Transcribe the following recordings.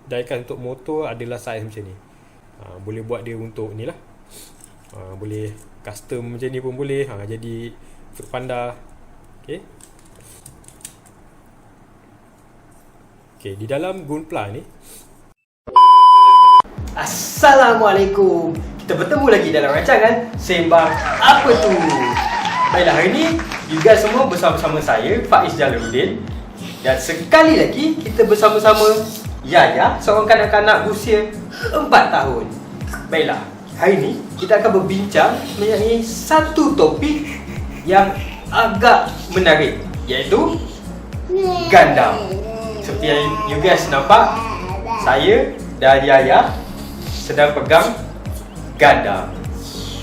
diecast untuk motor adalah saiz macam ni. Boleh buat dia untuk ni lah. Boleh custom macam ni pun boleh. Jadi Fruit Panda. Okay. Okay, di dalam Gunpla ni. Assalamualaikum. Kita bertemu lagi dalam rancangan Sembang Apa Tu. Baiklah, hari ni you guys semua bersama-sama saya, Faiz Jalaluddin. Dan sekali lagi kita bersama-sama Yaya, seorang kanak-kanak berusia 4 tahun. Baiklah, hari ni kita akan berbincang mengenai satu topik yang agak menarik, iaitu Gundam. Seperti yang you guys nampak, saya dan Yaya sedang pegang Gundam.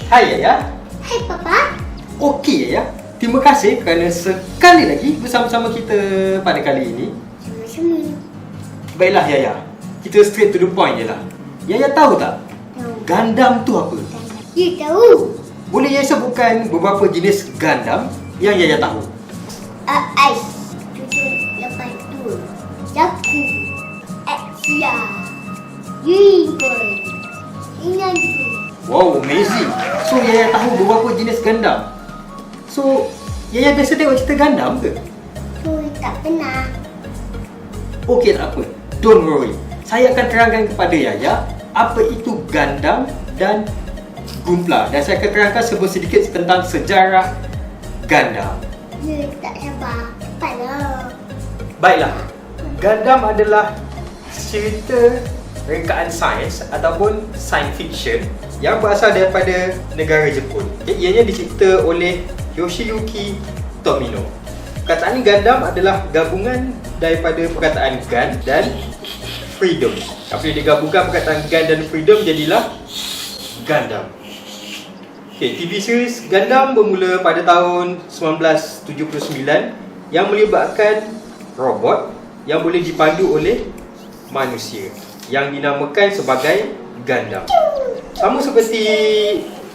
Hai Yaya. Hai Papa. Okey Yaya, terima kasih kerana sekali lagi bersama-sama kita pada kali ini. Sama-sama. Baiklah Yaya, kita straight to the point je lah. Yaya tahu tak Tahu. Gundam tu apa? You tahu? Boleh Yaya sebutkan beberapa jenis Gundam yang Yaya tahu? Ais. Tujuh lepas tu. Yaku. Axia. Unicorn. Ingat tu. Wow, amazing. So Yaya tahu beberapa jenis Gundam. So Yaya biasa tengok cerita Gundam ke? Tu tak pernah. Okey, tak apa. Don't worry. Saya akan terangkan kepada Yaya apa itu Gundam dan Gunpla, dan saya akan terangkan sedikit tentang sejarah Gundam. You tak sabar. Cepatlah. Baiklah, Gundam adalah cerita rekaan sains ataupun science fiction yang berasal daripada negara Jepun. Ianya dicipta oleh Yoshiyuki Tomino. Perkataan Gundam adalah gabungan daripada perkataan Gun dan Freedom. Apabila digabungkan perkataan Gun dan Freedom, jadilah Gundam. Okay, TV series Gundam bermula pada tahun 1979 yang melibatkan robot yang boleh dipandu oleh manusia yang dinamakan sebagai Gundam. Sama seperti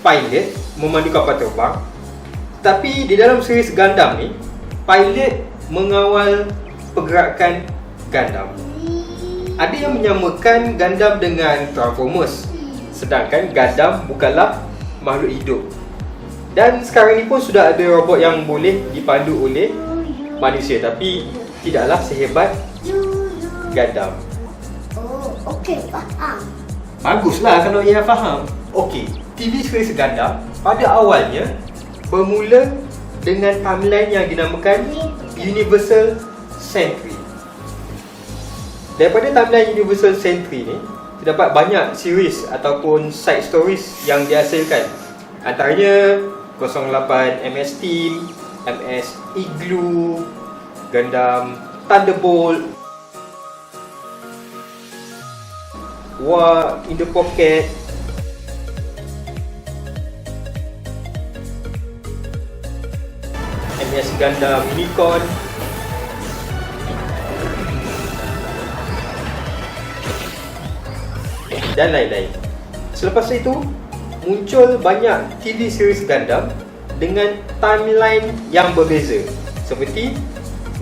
pilot memandu kapal terbang, tapi di dalam series Gundam ni, pilot mengawal pergerakan Gundam. Ada yang menyamakan Gundam dengan Transformers, sedangkan Gundam bukanlah makhluk hidup. Dan sekarang ni pun sudah ada robot yang boleh dipandu oleh manusia, tapi tidaklah sehebat Gundam. Oh, okey, faham. Baguslah kalau ia faham. Okey, TV series Gundam pada awalnya bermula dengan timeline yang dinamakan Universal Century. Daripada timeline Universal Century ni, terdapat banyak series ataupun side stories yang dihasilkan. Antaranya 08 MS Team, MS Igloo, Gundam Thunderbolt, War in the Pocket, MS Gundam Unicorn, dan lain-lain. Selepas itu, muncul banyak TV series Gundam dengan timeline yang berbeza, seperti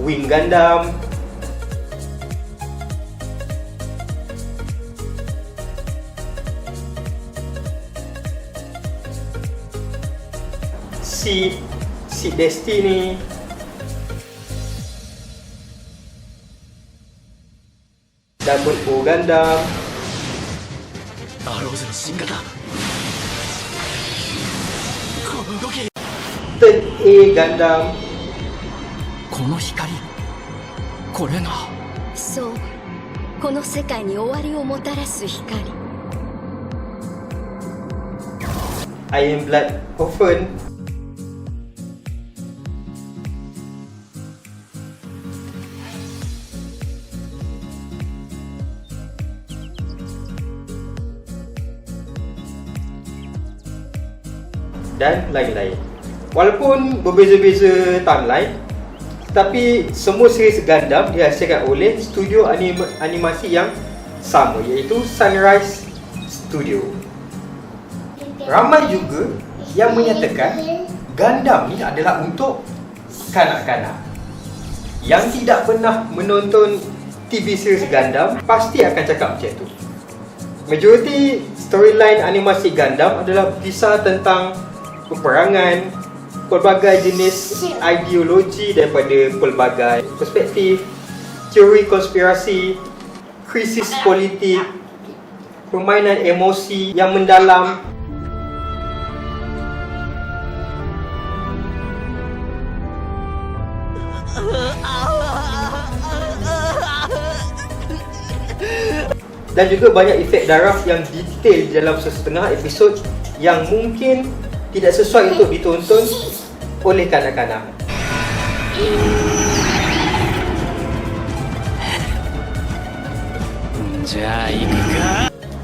Wing Gundam, Seed Destiny, Double O Gundam, Third A Gundam, この光、これがそう、この世界に終わりをもたらす光。 Iron Blood Orphan, dan lain-lain. Walaupun berbeza-beza timeline, tetapi semua series Gundam dihasilkan oleh studio animasi yang sama, iaitu Sunrise Studio. Ramai juga yang menyatakan Gundam ni adalah untuk kanak-kanak yang tidak pernah menonton TV series Gundam pasti akan cakap macam tu. Majoriti storyline animasi Gundam adalah kisah tentang peperangan, pelbagai jenis ideologi daripada pelbagai perspektif, teori konspirasi, krisis politik, permainan emosi yang mendalam. Dan juga banyak efek darah yang detail di dalam sesetengah episod yang mungkin tidak sesuai untuk ditonton oleh kanak-kanak.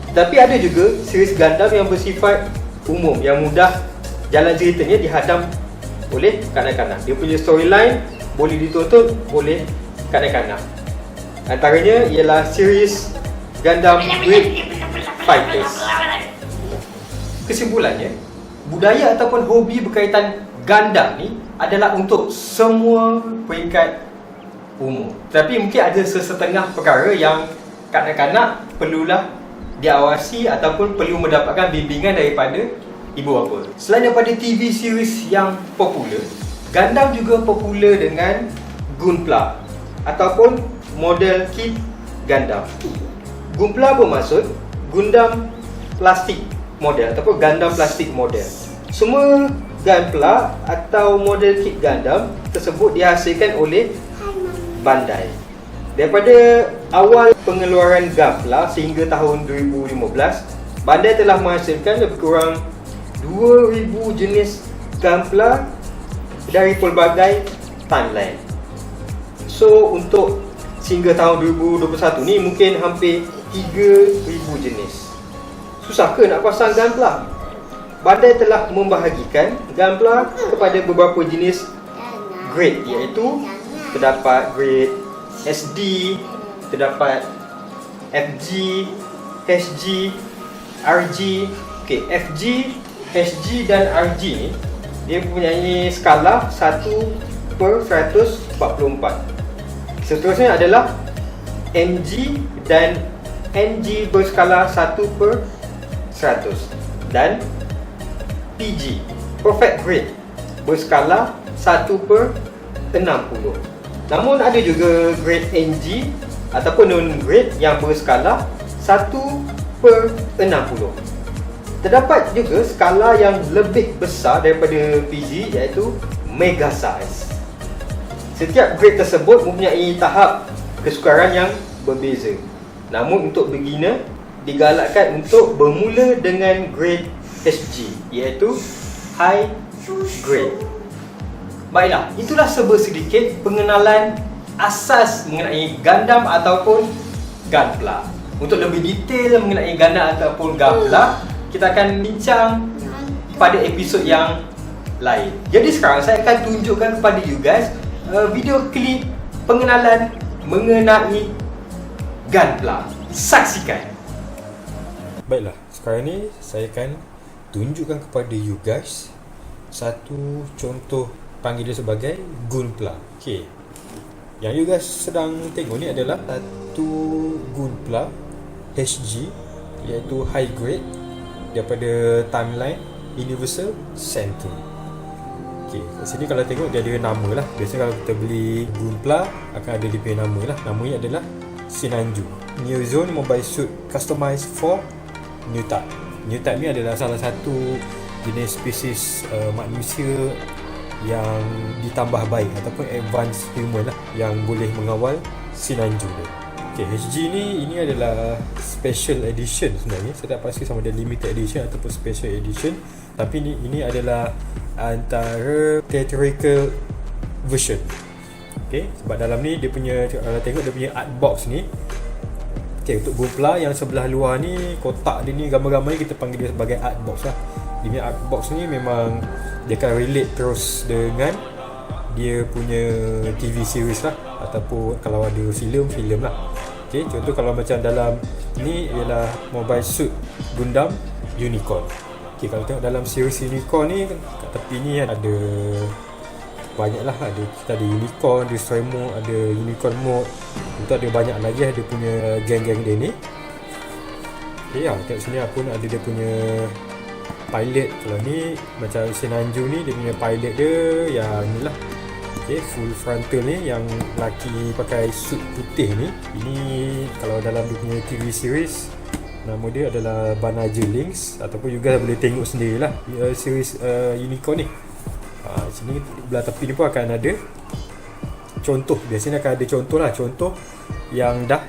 Tapi ada juga series Gundam yang bersifat umum, yang mudah jalan ceritanya dihadam oleh kanak-kanak. Dia punya storyline boleh ditonton oleh kanak-kanak. Antaranya ialah series Gundam Great Fighters. Kesimpulannya, budaya ataupun hobi berkaitan Gundam ni adalah untuk semua peringkat umur. Tapi mungkin ada sesetengah perkara yang kanak-kanak perlulah diawasi ataupun perlu mendapatkan bimbingan daripada ibu bapa. Selain daripada TV series yang popular, Gundam juga popular dengan Gunpla ataupun model kit Gundam. Gunpla bermaksud Gundam plastik model ataupun Gundam plastik model. Semua Gunpla atau model kit Gundam tersebut dihasilkan oleh Bandai. Daripada awal pengeluaran Gunpla sehingga tahun 2015, Bandai telah menghasilkan lebih kurang 2000 jenis Gunpla dari pelbagai timeline. So untuk sehingga tahun 2021 ni mungkin hampir 3000 jenis. Susah ke nak pasang Gunpla? Bandai telah membahagikan Gunpla kepada beberapa jenis grade, iaitu terdapat grade SD, terdapat FG, HG, RG. Okey, FG, HG dan RG ni dia mempunyai skala 1/144. Seterusnya adalah MG dan NG berskala 1/100 dan PG, Perfect Grade, berskala 1/60. Namun ada juga grade NG ataupun non-grade yang berskala 1/60. Terdapat juga skala yang lebih besar daripada PG, iaitu Mega Size. Setiap grade tersebut mempunyai tahap kesukaran yang berbeza. Namun untuk beginner, digalakkan untuk bermula dengan grade HG, iaitu High Grade. Baiklah, itulah sedikit pengenalan asas mengenai Gundam ataupun Gunpla. Untuk lebih detail mengenai Gundam ataupun Gunpla, kita akan bincang pada episod yang lain. Jadi sekarang saya akan tunjukkan kepada you guys video klip pengenalan mengenai Gunpla. Saksikan. Baiklah, sekarang ni saya akan tunjukkan kepada you guys satu contoh, panggil dia sebagai Gunpla. Okey. Yang you guys sedang tengok ni adalah satu Gunpla HG, iaitu high grade daripada timeline Universal Century. Okey, kat sini kalau tengok dia ada nama lah. Biasanya kalau kita beli Gunpla akan ada dia punya nama lah. Namanya adalah Sinanju. New Zone Mobile Suit Customized for New Type. New Type ni adalah salah satu jenis spesies manusia yang ditambah baik ataupun advanced human lah, yang boleh mengawal Sinanju dia. Okay, HG ini adalah special edition sebenarnya. Saya tak pasti sama ada limited edition ataupun special edition, tapi ini adalah antara theatrical version. Okay, sebab dalam ni dia punya, kalau tengok dia punya art box ni. Okay, untuk Gunpla yang sebelah luar ni, kotak dia ni, gambar-gambar ni kita panggil dia sebagai art box lah. Dia punya art box ni memang dia akan relate terus dengan dia punya TV series lah, ataupun kalau ada filem lah. Okay, contoh kalau macam dalam ni ialah Mobile Suit Gundam Unicorn. Okay, kalau tengok dalam series Unicorn ni, kat tepi ni ada banyak lah. Kita ada unicorn, destroy mode, ada unicorn mode. Untuk ada banyak lagi dia punya geng-geng dia ni. Okay, kat sini pun ada dia punya pilot. Kalau ni macam Senanju ni, dia punya pilot dia yang ni lah. Okay, full frontal ni, yang lelaki pakai suit putih ni. Ini kalau dalam dia punya TV series, nama dia adalah Banaja Links. Ataupun juga boleh tengok sendirilah series unicorn ni. Sini belah tepi ni pun akan ada contoh. Biasanya akan ada contoh lah, contoh yang dah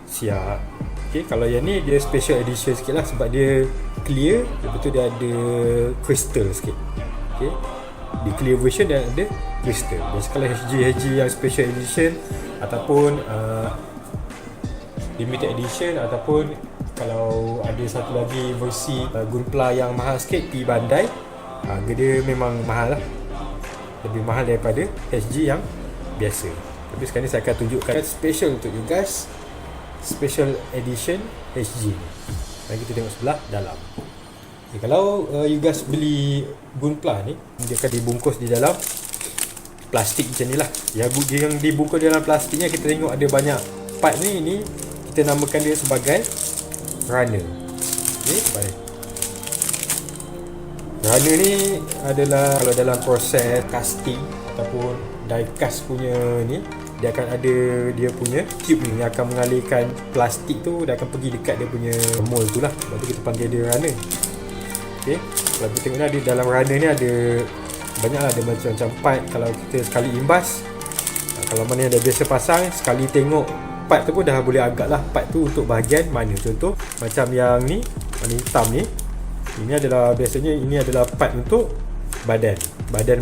siap. Okay, kalau yang ni dia special edition sikit lah, sebab dia clear, lepas tu dia ada crystal sikit. Okay, di clear version dia ada crystal. Biasa kalau HG yang special edition ataupun limited edition, ataupun kalau ada satu lagi versi Gunpla yang mahal sikit, P Bandai, harga dia memang mahal lah, lebih mahal daripada HG yang biasa. Tapi sekarang ni saya akan tunjukkan special untuk you guys, special edition HG ni. Mari kita tengok sebelah dalam. Okay, kalau you guys beli Gunpla ni, dia akan dibungkus di dalam plastik macam ni lah. Yang dibungkus di dalam plastiknya, kita tengok ada banyak part ni. Ini kita namakan dia sebagai runner. Okay, baik. Runner ni adalah kalau dalam proses casting ataupun die cast punya ni, dia akan ada dia punya tube ni yang akan mengalirkan plastik tu, dia akan pergi dekat dia punya mold tu lah. Sebab tu kita panggil dia runner. Okay, kalau kita tengok di dalam runner ni ada banyak lah, ada macam-macam part. Kalau kita sekali imbas, kalau mana yang dah biasa pasang, sekali tengok part tu pun dah boleh agak lah part tu untuk bahagian mana. Contoh macam yang ni, warna hitam ni, ini adalah biasanya ini adalah part untuk badan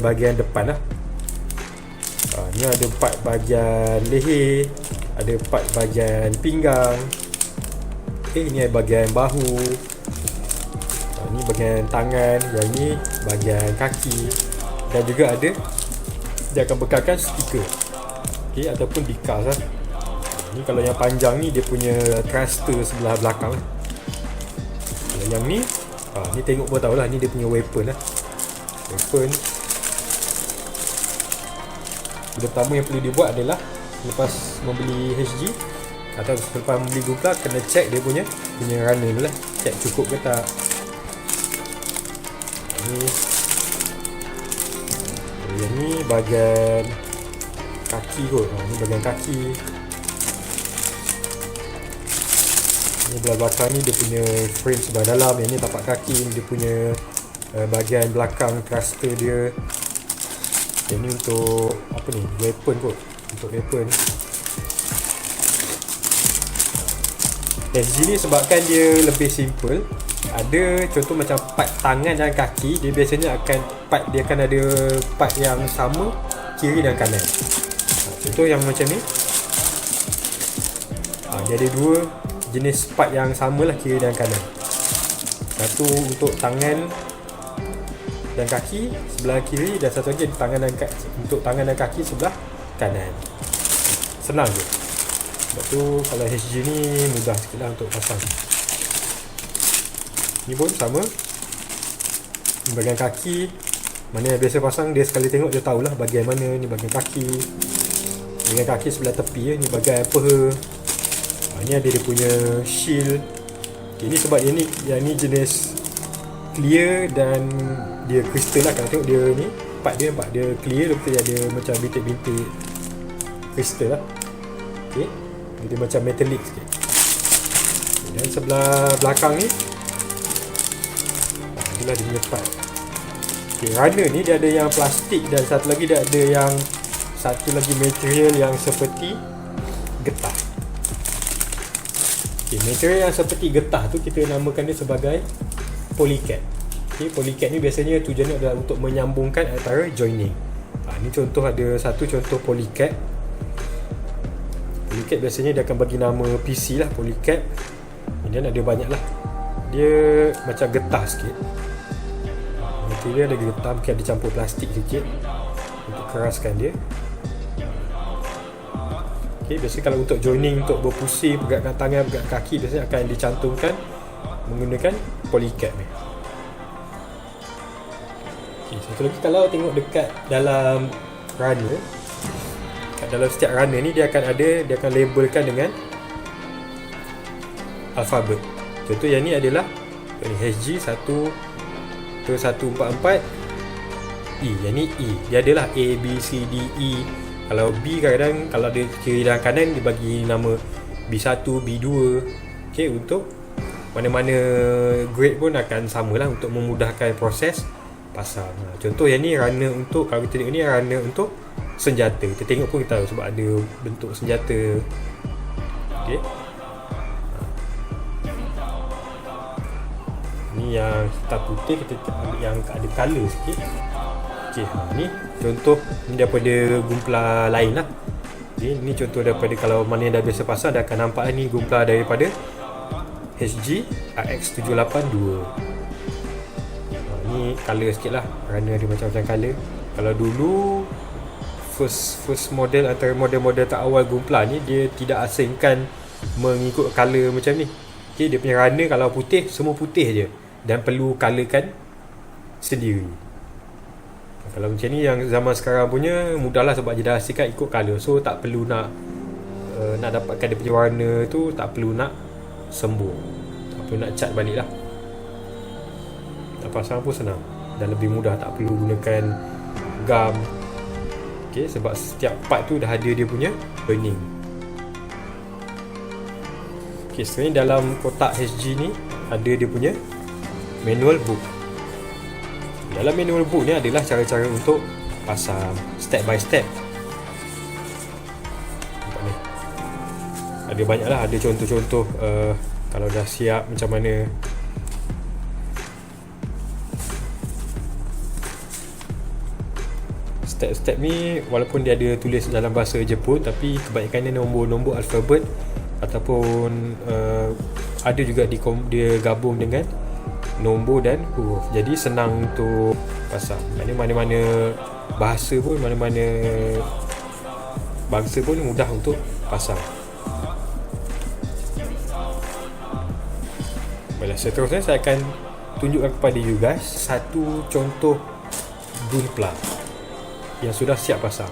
bahagian depan lah. Ni ada part bahagian leher, ada part bahagian pinggang. Okay, ini bahagian bahu, ni bahagian tangan, yang ni bahagian kaki. Dan juga ada, dia akan bekalkan stiker, okay, ataupun decals lah. Ni kalau yang panjang ni dia punya thruster sebelah belakang lah. Kalau yang ni, ni tengok pun tahulah, ni dia punya weapon lah. Weapon. Benda pertama yang perlu dibuat adalah lepas membeli HG atau selepas membeli Gunpla, kena check dia punya runner dulu lah. Check cukup ke tak. Yang ni bahagian kaki kot. Ni bahagian kaki. Ni belah belakang ni dia punya frame sebelah dalam. Yang ni tapak kaki. Dia punya bahagian belakang thruster dia. Yang ni untuk apa ni, weapon kot. Untuk weapon. SG ni sebabkan dia lebih simple, ada contoh macam part tangan dan kaki, dia biasanya akan dia akan ada part yang sama kiri dan kanan. Contoh yang macam ni, dia ada dua jenis part yang sama lah, kiri dan kanan. Satu untuk tangan dan kaki sebelah kiri, dan satu lagi untuk tangan dan kaki sebelah kanan. Senang je. Sebab tu kalau HG ni mudah sikit lah untuk pasang. Ni pun sama. Ni bahagian kaki, mana yang biasa pasang, dia sekali tengok dia tahulah bahagian mana. Ni bahagian kaki, bahagian kaki sebelah tepi, ni bahagian peha. Ni ada dia punya shield. Ini sebab yang ni jenis clear dan dia crystal lah. Kalau tengok dia ni, part dia nampak dia clear, lepas dia ada macam bintik-bintik crystal lah. Okay, dia macam metallic sikit. Dan sebelah belakang ni, inilah dia punya part. Okay, runner ni dia ada yang plastik, dan satu lagi dia ada yang satu lagi material yang seperti getah. Okay, material yang seperti getah tu kita namakan dia sebagai polycap. Okay, polycap ni biasanya tujuannya adalah untuk menyambungkan antara joining. Ni contoh, ada satu contoh polycap. Polycap biasanya dia akan bagi nama PC lah, polycap. Kemudian ada banyak lah. Dia macam getah sikit. Material ada getah, mungkin ada campur plastik sikit untuk keraskan dia. Okay, biasanya kalau untuk joining, untuk berpusing, pergerakan tangan, pergerakan kaki, biasanya akan dicantumkan menggunakan polycap ni. Okay, satu lagi, kalau tengok dekat dalam runner. Kat dalam setiap runner ni dia akan labelkan dengan alfabet. Contoh yang ni adalah ni HG 1.144 E. Yang ni E. Dia adalah A, B, C, D, E. Kalau B kadang-kadang kalau dia kiri dan kanan dia bagi nama B1, B2. Okay, untuk mana-mana grade pun akan samalah untuk memudahkan proses pasang. Contoh yang ni runner untuk, kalau kita tengok ni runner untuk senjata. Kita tengok pun kita tahu sebab ada bentuk senjata. Okay. Ni yang hitam putih, kita ambil yang ada colour sikit. Okay, ni contoh ni daripada Gunpla lain lah. Okay, ni contoh daripada kalau mana yang dah biasa pasang dah akan nampak ni Gunpla daripada HG RX782. Ni colour sikit lah, runner ada macam-macam colour. Kalau dulu first model antara model-model tak awal Gunpla ni, dia tidak asingkan mengikut colour macam ni. Okay, dia punya runner kalau putih, semua putih je dan perlu colourkan sendiri. Kalau macam ni yang zaman sekarang punya mudahlah sebab dia dah asingkan ikut colour. So tak perlu nak dapatkan dia punya warna tu, tak perlu nak sembur, tak perlu nak cat balik lah. Nak pasang pun senang dan lebih mudah, tak perlu gunakan gam. Okay, sebab setiap part tu dah ada dia punya burning. Okay, sekarang dalam kotak HG ni ada dia punya manual book. Dalam manual book ni adalah cara-cara untuk pasang step by step. Nampak ni, ada banyak lah, ada contoh-contoh kalau dah siap macam mana. Step-step ni walaupun dia ada tulis dalam bahasa Jepun, tapi kebanyakannya nombor-nombor alfabet ataupun ada juga dia gabung dengan nombor dan huruf. Jadi senang untuk pasang. Mana-mana bahasa pun, mana-mana bangsa pun mudah untuk pasang. Baiklah, seterusnya saya akan tunjukkan kepada you guys satu contoh Gunpla yang sudah siap pasang.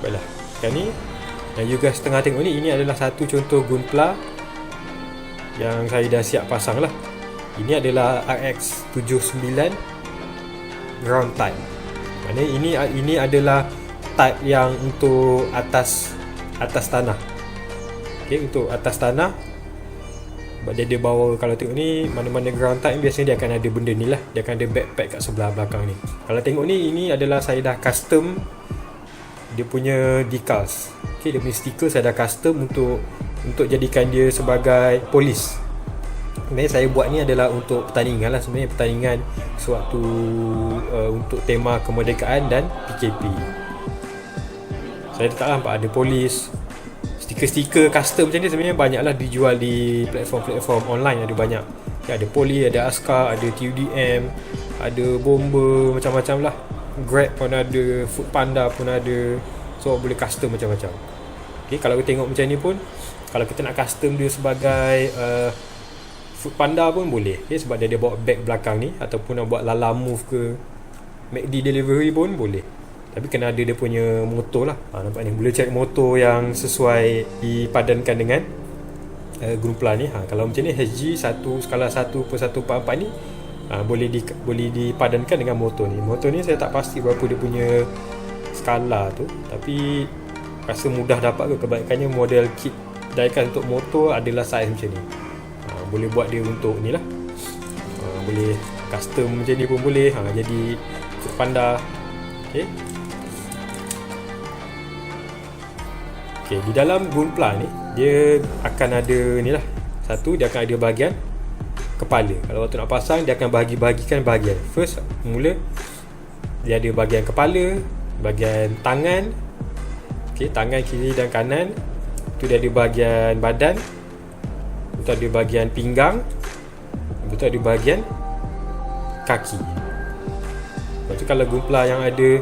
Baiklah, sekarang ni yang you guys tengah tengok ni, ini adalah satu contoh Gunpla yang saya dah siap pasang lah. Ini adalah RX79 ground type. Maknanya ini adalah type yang untuk atas tanah. Okay, untuk atas tanah. Sebab dia bawa, kalau tengok ni mana-mana ground type biasanya dia akan ada benda ni lah. Dia akan ada backpack kat sebelah belakang ni. Kalau tengok ni, ini adalah saya dah custom dia punya decals. Okay, dia punya stiker saya dah custom untuk jadikan dia sebagai polis. Sebenarnya saya buat ni adalah untuk pertandingan lah, sebenarnya pertandingan sewaktu untuk tema kemerdekaan dan PKP. Saya tak nampak ada polis. Stiker-stiker custom macam ni sebenarnya banyaklah dijual di platform-platform online, ada banyak. Okay, ada polis, ada askar, ada TUDM, ada bomber, macam-macam lah. Grab pun ada, Foodpanda pun ada. So boleh custom macam-macam. Okay, kalau kita tengok macam ni pun, kalau kita nak custom dia sebagai Foodpanda pun boleh, okay, sebab dia bawa bag belakang ni, ataupun nak buat Lala Move ke McD delivery pun boleh. Tapi kena ada dia punya motor lah. Nampak ni, boleh cari motor yang sesuai dipadankan dengan Gunpla ni. Kalau macam ni HG skala 1.144 ni boleh dipadankan dengan motor ni. Motor ni saya tak pasti berapa dia punya skala tu, tapi rasa mudah dapat ke. Kebanyakannya model kit daikan untuk motor adalah saiz macam ni. Boleh buat dia untuk ni lah, boleh custom macam ni pun boleh. Jadi Foodpanda. Okay, di dalam Gunpla ni dia akan ada ni lah. Satu, dia akan ada bahagian kepala. Kalau waktu nak pasang, dia akan bahagikan bahagian. First, mula dia ada bahagian kepala, bahagian tangan. Okay, tangan kiri dan kanan. Tu dia ada bahagian badan. Itu ada bahagian pinggang. Itu ada bahagian kaki. Lepas tu kalau Gunpla yang ada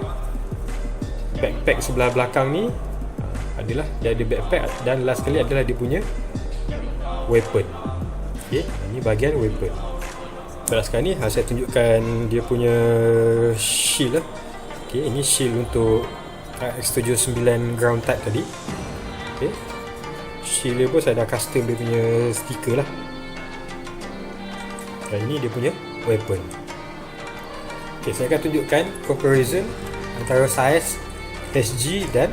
backpack sebelah belakang ni, adalah dia ada backpack, dan last sekali adalah dia punya weapon. Okay, ini bahagian weapon. Baiklah, sekarang ni saya tunjukkan dia punya shield lah. Okay, ini shield untuk X79 ground type tadi. Okay, shield dia pun saya dah custom dia punya stiker lah. Dan ini dia punya weapon. Okay, saya akan tunjukkan comparison antara saiz SG dan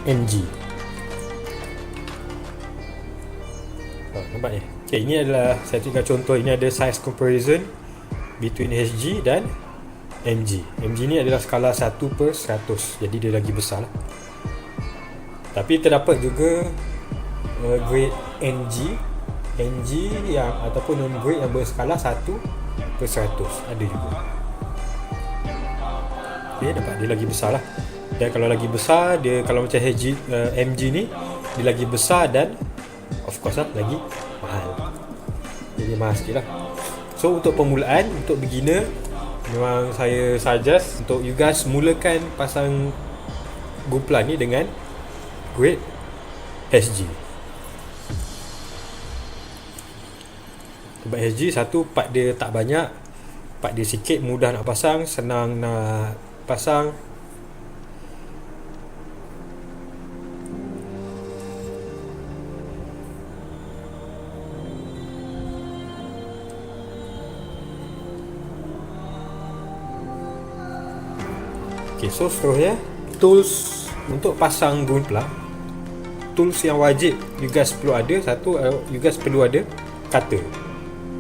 MG. Nampak ni? Okay, ini adalah saya tinggal contoh. Ini ada size comparison between HG dan MG. MG ni adalah skala 1/100, jadi dia lagi besar lah. Tapi terdapat juga grade NG yang ataupun non grade yang berskala 1/100 ada juga. Okay, nampak dia lagi besar lah. Dan kalau lagi besar, dia kalau macam MG ni dia lagi besar dan of course lah lagi mahal. Jadi mahal sikit lah. So untuk permulaan, untuk beginner, memang saya suggest untuk you guys mulakan pasang Gunpla ni dengan grade HG. Sebab HG satu, part dia tak banyak, part dia sikit, mudah nak pasang, senang nak pasang. Okay, so seterusnya tools untuk pasang Gunpla. Tools yang wajib you guys perlu ada, satu, you guys perlu ada cutter,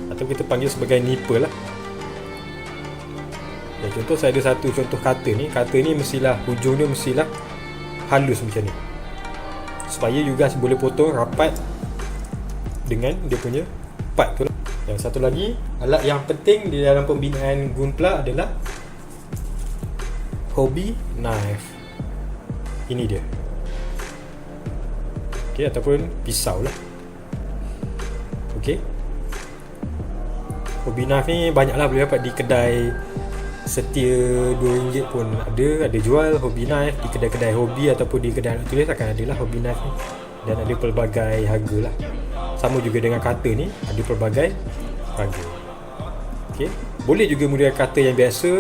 atau kita panggil sebagai nipper lah. Ya, contoh saya ada satu contoh cutter ni. Cutter ni mestilah hujung dia mestilah halus macam ni, supaya you guys boleh potong rapat dengan dia punya part tu lah. Yang satu lagi, alat yang penting di dalam pembinaan Gunpla adalah hobby knife. Ini dia. Okay, ataupun pisau lah. Okay, hobby knife ni banyak lah boleh dapat di kedai setia RM2 pun ada jual hobby knife. Di kedai-kedai hobi ataupun di kedai alat tulis akan ada lah hobby knife ni, dan ada pelbagai harga lah. Sama juga dengan cutter ni, ada pelbagai harga. Okay, boleh juga menggunakan cutter yang biasa.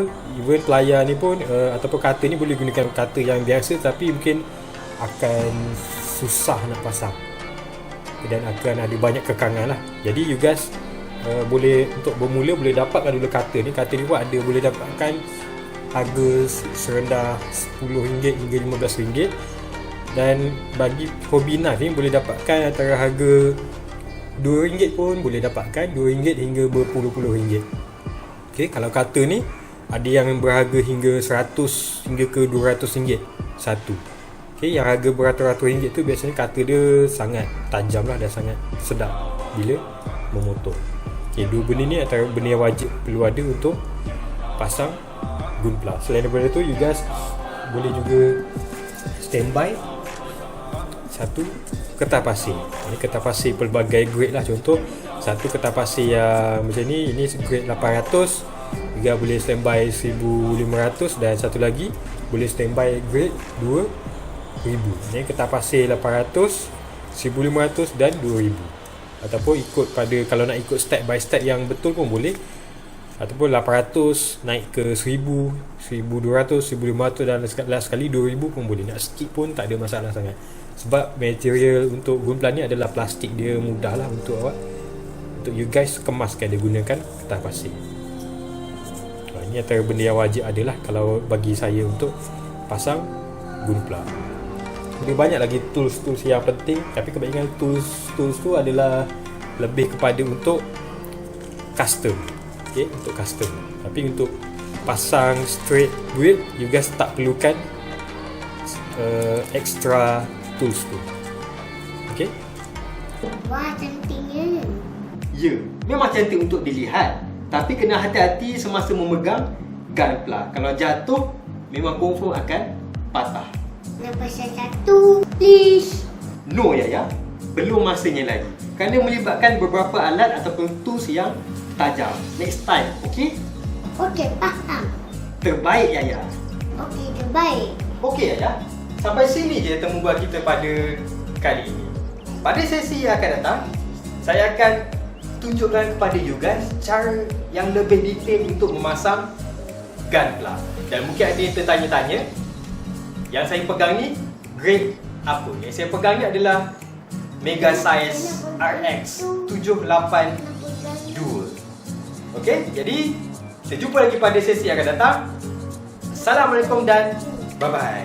Even pelayar ni pun ataupun cutter ni boleh gunakan cutter yang biasa, tapi mungkin akan susah nak pasang dan akan ada banyak kekangan lah. Jadi you guys boleh untuk bermula boleh dapatkan dulu cutter ni. Cutter ni pun ada, boleh dapatkan harga serendah RM10 hingga RM15. Dan bagi hobby knife ni boleh dapatkan antara harga RM2 pun boleh dapatkan RM2 hingga berpuluh-puluh ringgit. Okay, kalau cutter ni ada yang berharga hingga 100 hingga ke RM200 satu. Okay, yang harga beratus-ratus ringgit tu biasanya cutter dia sangat tajam lah dan sangat sedap bila memotong. Okay, dua benda ni antara benda yang wajib perlu ada untuk pasang Gunpla. Selain daripada tu, you guys boleh juga standby satu kertas pasir. Ini kertas pasir pelbagai grade lah. Contoh satu kertas pasir yang macam ni, ini grade 800, juga boleh standby 1500, dan satu lagi boleh standby grade 2000. Ini kertas pasir 800, 1500 dan 2000. Ataupun ikut pada, kalau nak ikut step by step yang betul pun boleh, ataupun 800 naik ke 1000, 1200, 1500 dan last sekali 2000 pun boleh. Nak skip pun tak ada masalah sangat. Sebab material untuk Gunpla ni adalah plastik, dia mudah lah untuk awak, untuk you guys kemaskan dia gunakan kertas pasir. Ini antara benda yang wajib adalah kalau bagi saya untuk pasang Gunpla. Lebih banyak lagi tools-tools yang penting, tapi kebanyakan tools tu adalah lebih kepada untuk custom. Okay, untuk custom. Tapi untuk pasang straight build, you guys tak perlukan extra tools tu. Okay. Wah, cantiknya. Ya, memang cantik untuk dilihat, tapi kena hati-hati semasa memegang Gunpla. Kalau jatuh, memang confirm akan patah. Kenapa saya satu? Please. No Yaya, belum masanya lagi, kerana melibatkan beberapa alat ataupun tools yang tajam. Next time, okey? Okey, faham. Terbaik Yaya. Okey, terbaik. Okey Yaya, sampai sini je temu bual kita pada kali ini. Pada sesi yang akan datang, saya akan tunjukkan kepada you guys cara yang lebih detail untuk memasang Gunpla. Dan mungkin ada yang tertanya-tanya, yang saya pegang ni grade apa? Yang saya pegang ni adalah Mega Size RX 782. Okey, jadi kita jumpa lagi pada sesi yang akan datang. Assalamualaikum dan bye-bye.